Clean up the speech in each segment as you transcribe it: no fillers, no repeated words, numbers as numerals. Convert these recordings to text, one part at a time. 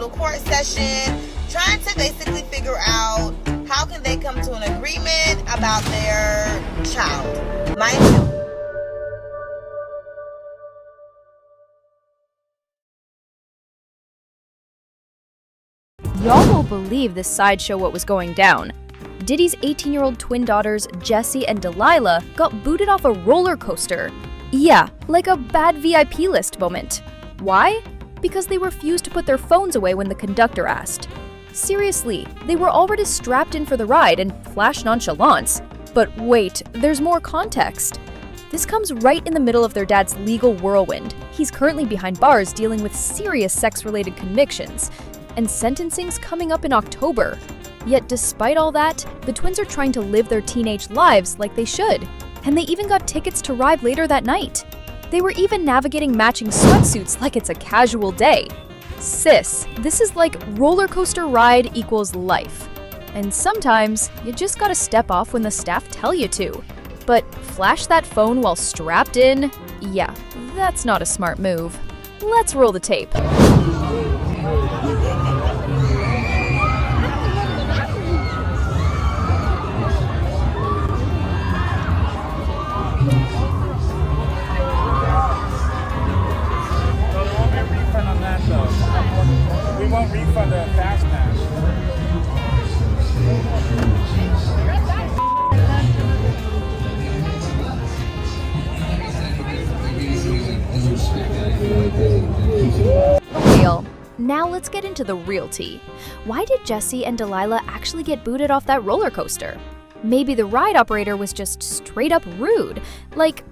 a court session trying to basically figure out how can they come to an agreement about their child. Mind you, Y'all won't believe this sideshow what was going down. Diddy's 18-year-old twin daughters, Jessie and Delilah, got booted off a roller coaster. Yeah, like a bad VIP list moment. Why? Because they refused to put their phones away when the conductor asked. Seriously, they were already strapped in for the ride and flash nonchalance. But wait, there's more context. This comes right in the middle of their dad's legal whirlwind. He's currently behind bars dealing with serious sex-related convictions, and sentencing's coming up in October. Yet despite all that, the twins are trying to live their teenage lives like they should. And they even got tickets to ride later that night. They were even navigating matching sweatsuits like it's a casual day. Sis, this is like roller coaster ride equals life. And sometimes, you just gotta step off when the staff tell you to. But flash that phone while strapped in? Yeah, that's not a smart move. Let's roll the tape. We won't refund the fast pass. Okay, y'all. Now let's get into the real tea. Why did Jessie and Delilah actually get booted off that roller coaster? Maybe the ride operator was just straight up rude. Like,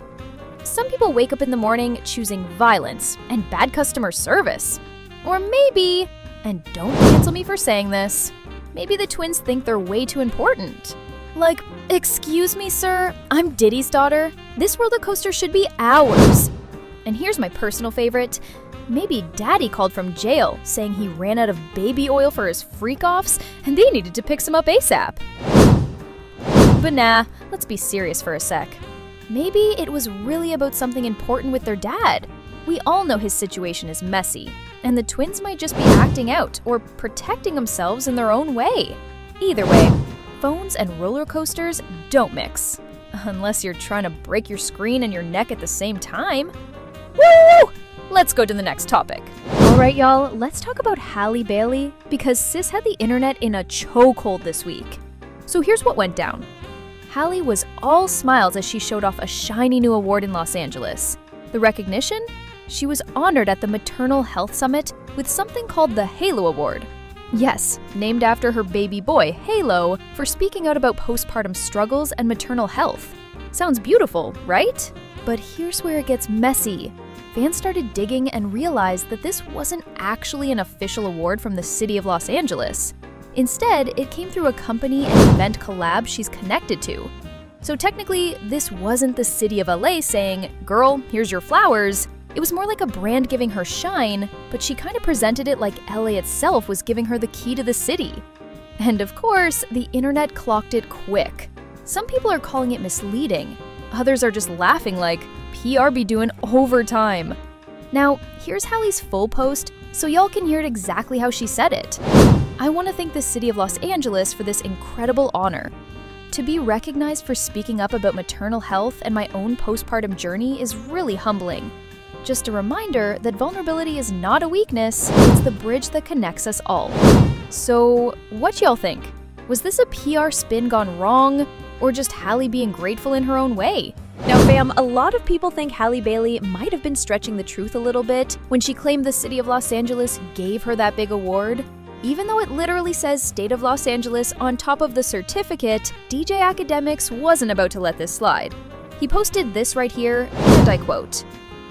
some people wake up in the morning choosing violence and bad customer service. Or maybe, and don't cancel me for saying this, maybe the twins think they're way too important. Like, excuse me, sir, I'm Diddy's daughter. This roller coaster should be ours. And here's my personal favorite. Maybe Daddy called from jail saying he ran out of baby oil for his freak-offs and they needed to pick some up ASAP. But nah, let's be serious for a sec. Maybe it was really about something important with their dad. We all know his situation is messy, and the twins might just be acting out or protecting themselves in their own way. Either way, phones and roller coasters don't mix. Unless you're trying to break your screen and your neck at the same time. Woo! Let's go to the next topic. Alright y'all, let's talk about Halle Bailey, because sis had the internet in a chokehold this week. So here's what went down. Halle was all smiles as she showed off a shiny new award in Los Angeles. The recognition? She was honored at the Maternal Health Summit with something called the Halo Award. Yes, named after her baby boy, Halo, for speaking out about postpartum struggles and maternal health. Sounds beautiful, right? But here's where it gets messy. Fans started digging and realized that this wasn't actually an official award from the city of Los Angeles. Instead, it came through a company and event collab she's connected to. So technically, this wasn't the city of LA saying, "Girl, here's your flowers." It was more like a brand giving her shine, but she kind of presented it like LA itself was giving her the key to the city. And of course, the internet clocked it quick. Some people are calling it misleading. Others are just laughing like, PR be doing overtime. Now, here's Halle's full post, so y'all can hear it exactly how she said it. I want to thank the city of Los Angeles for this incredible honor. To be recognized for speaking up about maternal health and my own postpartum journey is really humbling. Just a reminder that vulnerability is not a weakness, it's the bridge that connects us all. So, what y'all think? Was this a PR spin gone wrong, or just Halle being grateful in her own way? Now fam, a lot of people think Halle Bailey might have been stretching the truth a little bit when she claimed the city of Los Angeles gave her that big award. Even though it literally says State of Los Angeles on top of the certificate, DJ Academics wasn't about to let this slide. He posted this right here, and I quote,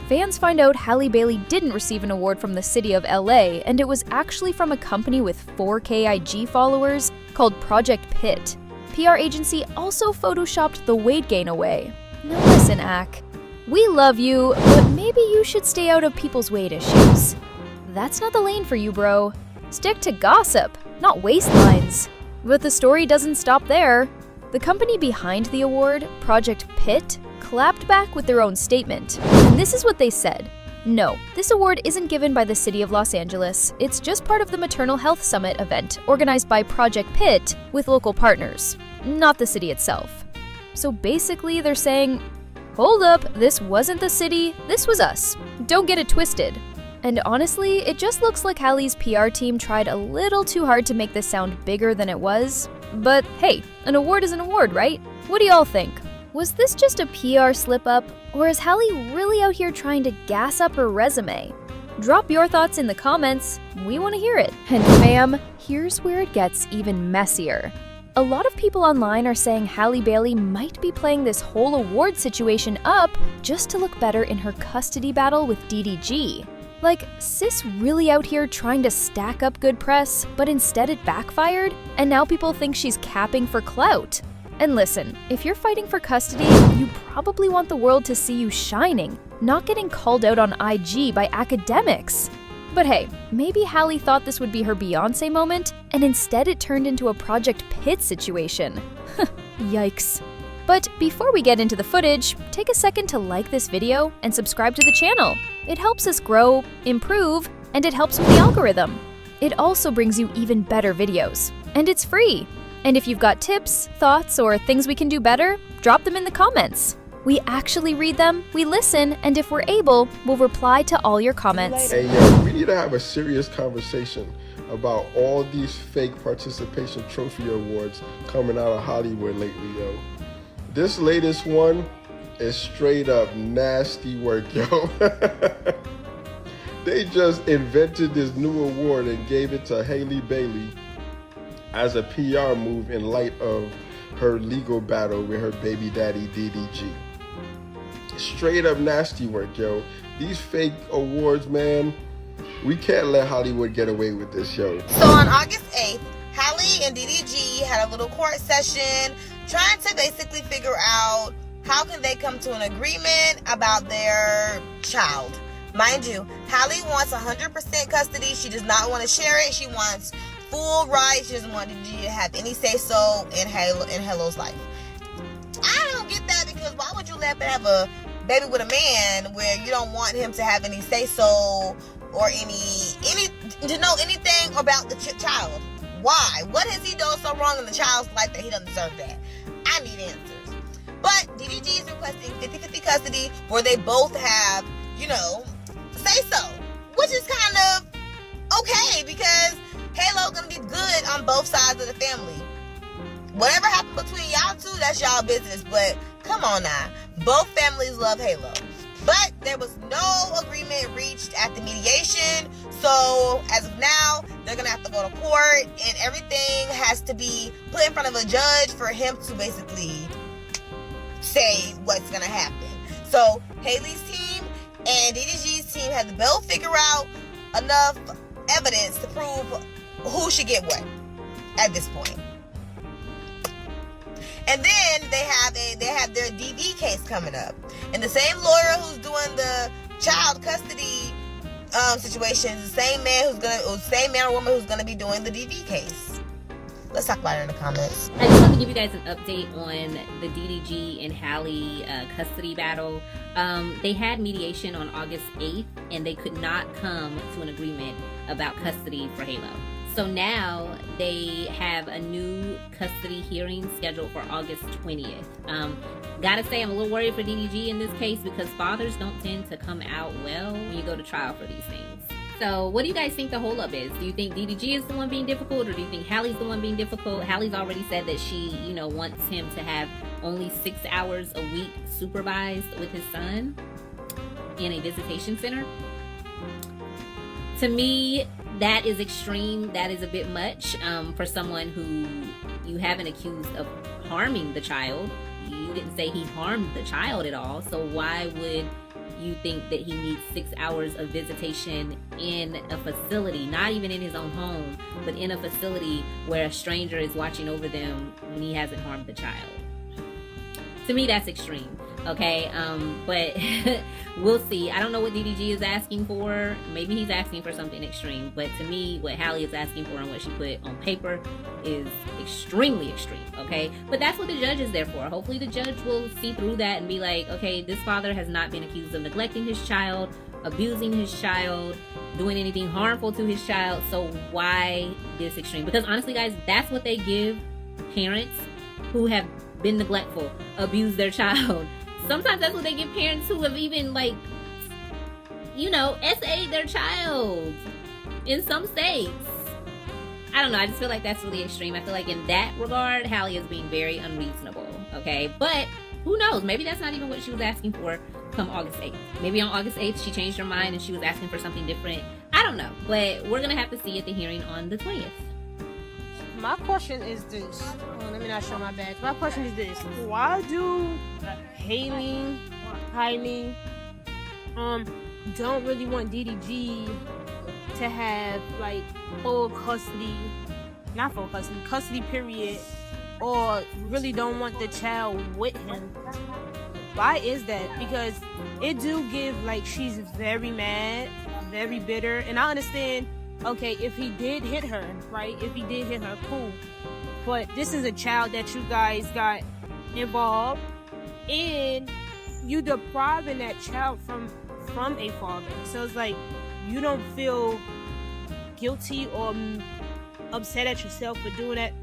"Fans find out Halle Bailey didn't receive an award from the city of LA, and it was actually from a company with 4K IG followers called Project Pit. PR agency also photoshopped the weight gain away." Now listen, Ak. We love you, but maybe you should stay out of people's weight issues. That's not the lane for you, bro. Stick to gossip, not waistlines. But the story doesn't stop there. The company behind the award, Project Pit, clapped back with their own statement. And this is what they said. No, this award isn't given by the city of Los Angeles. It's just part of the Maternal Health Summit event organized by Project Pitt with local partners, not the city itself. So basically they're saying, hold up, this wasn't the city, this was us. Don't get it twisted. And honestly, it just looks like Halle's PR team tried a little too hard to make this sound bigger than it was. But hey, an award is an award, right? What do y'all think? Was this just a PR slip-up, or is Halle really out here trying to gas up her resume? Drop your thoughts in the comments, we want to hear it. And fam, here's where it gets even messier. A lot of people online are saying Halle Bailey might be playing this whole award situation up just to look better in her custody battle with DDG. Like, sis really out here trying to stack up good press, but instead it backfired, and now people think she's capping for clout. And listen, if you're fighting for custody, you probably want the world to see you shining, not getting called out on IG by academics. But hey, maybe Halle thought this would be her Beyonce moment, and instead it turned into a Project Pitt situation. Yikes. But before we get into the footage, take a second to like this video and subscribe to the channel. It helps us grow, improve, and it helps with the algorithm. It also brings you even better videos, and it's free. And if you've got tips, thoughts, or things we can do better, drop them in the comments. We actually read them, we listen, and if we're able, we'll reply to all your comments. Hey, yo, we need to have a serious conversation about all these fake participation trophy awards coming out of Hollywood lately, yo. This latest one is straight up nasty work, yo. They just invented this new award and gave it to Halle Bailey as a PR move in light of her legal battle with her baby daddy DDG. Straight up nasty work, yo. These fake awards, man, we can't let Hollywood get away with this, yo. So on August 8th, Halle and DDG had a little court session trying to basically figure out how can they come to an agreement about their child. Mind you, Halle wants 100% custody. She does not want to share it. She wants full rights. She doesn't want DDG to have any say-so in Hello's life. I don't get that, because why would you let them have a baby with a man where you don't want him to have any say-so or any to know anything about the child? Why? What has he done so wrong in the child's life that he doesn't deserve that? I need answers. But DDG is requesting 50-50 custody where they both have, say-so, which is kind of okay, because Halo's gonna be good on both sides of the family. Whatever happened between y'all two, that's y'all business. But come on now, both families love Halo. But there was no agreement reached at the mediation. So as of now, they're gonna have to go to court, and everything has to be put in front of a judge for him to basically say what's gonna happen. So Haley's team and DDG's team had to both figure out enough evidence to prove who should get what at this point. And then they have their DV case coming up, and the same lawyer who's doing the child custody situation is the same man or woman who's gonna be doing the DV case. Let's talk about it in the comments. I just want to give you guys an update on the DDG and Halle custody battle. They had mediation on August 8th, and they could not come to an agreement about custody for Halo. So now they have a new custody hearing scheduled for August 20th. Gotta say, I'm a little worried for DDG in this case, because fathers don't tend to come out well when you go to trial for these things. So what do you guys think the holdup is? Do you think DDG is the one being difficult, or do you think Halle's the one being difficult? Halle's already said that she, wants him to have only 6 hours a week supervised with his son in a visitation center. To me, that is extreme. That is a bit much for someone who you haven't accused of harming the child. You didn't say he harmed the child at all. So why would you think that he needs 6 hours of visitation in a facility, not even in his own home, but in a facility where a stranger is watching over them when he hasn't harmed the child? To me, that's extreme. Okay, but we'll see. I don't know what DDG is asking for. Maybe he's asking for something extreme, but to me, what Halle is asking for and what she put on paper is extremely extreme, okay? But that's what the judge is there for. Hopefully the judge will see through that and be like, okay, this father has not been accused of neglecting his child. abusing his child, doing anything harmful to his child. So why this extreme? Because honestly, guys, that's what they give parents who have been neglectful, abuse their child. Sometimes that's what they give parents who have even, like, you know, SA'd their child in some states. I don't know. I just feel like that's really extreme. I feel like in that regard, Halle is being very unreasonable. Okay, but who knows? Maybe that's not even what she was asking for come August 8th. Maybe on August 8th she changed her mind and she was asking for something different. I don't know, but we're gonna have to see at the hearing on the 20th. My question is this. Oh, let me not show my badge. My question is this. Why do Halle don't really want DDG to have, like, full custody, not full custody, custody period, or really don't want the child with him? Why is that? Because it do give, like, she's very mad, very bitter, and I understand, okay, if he did hit her, right? If he did hit her, cool. But this is a child that you guys got involved in. You depriving that child from a father. So it's like, you don't feel guilty or upset at yourself for doing that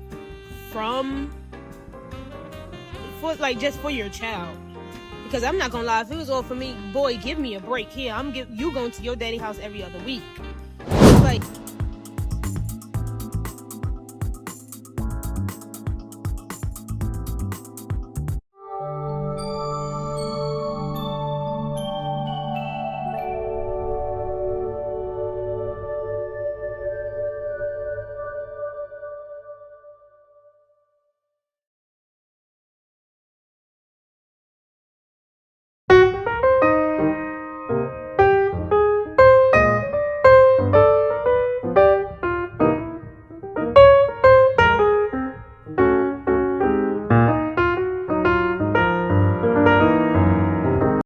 just for your child. Because I'm not gonna lie, if it was all for me, boy, give me a break here. You going to your daddy house every other week.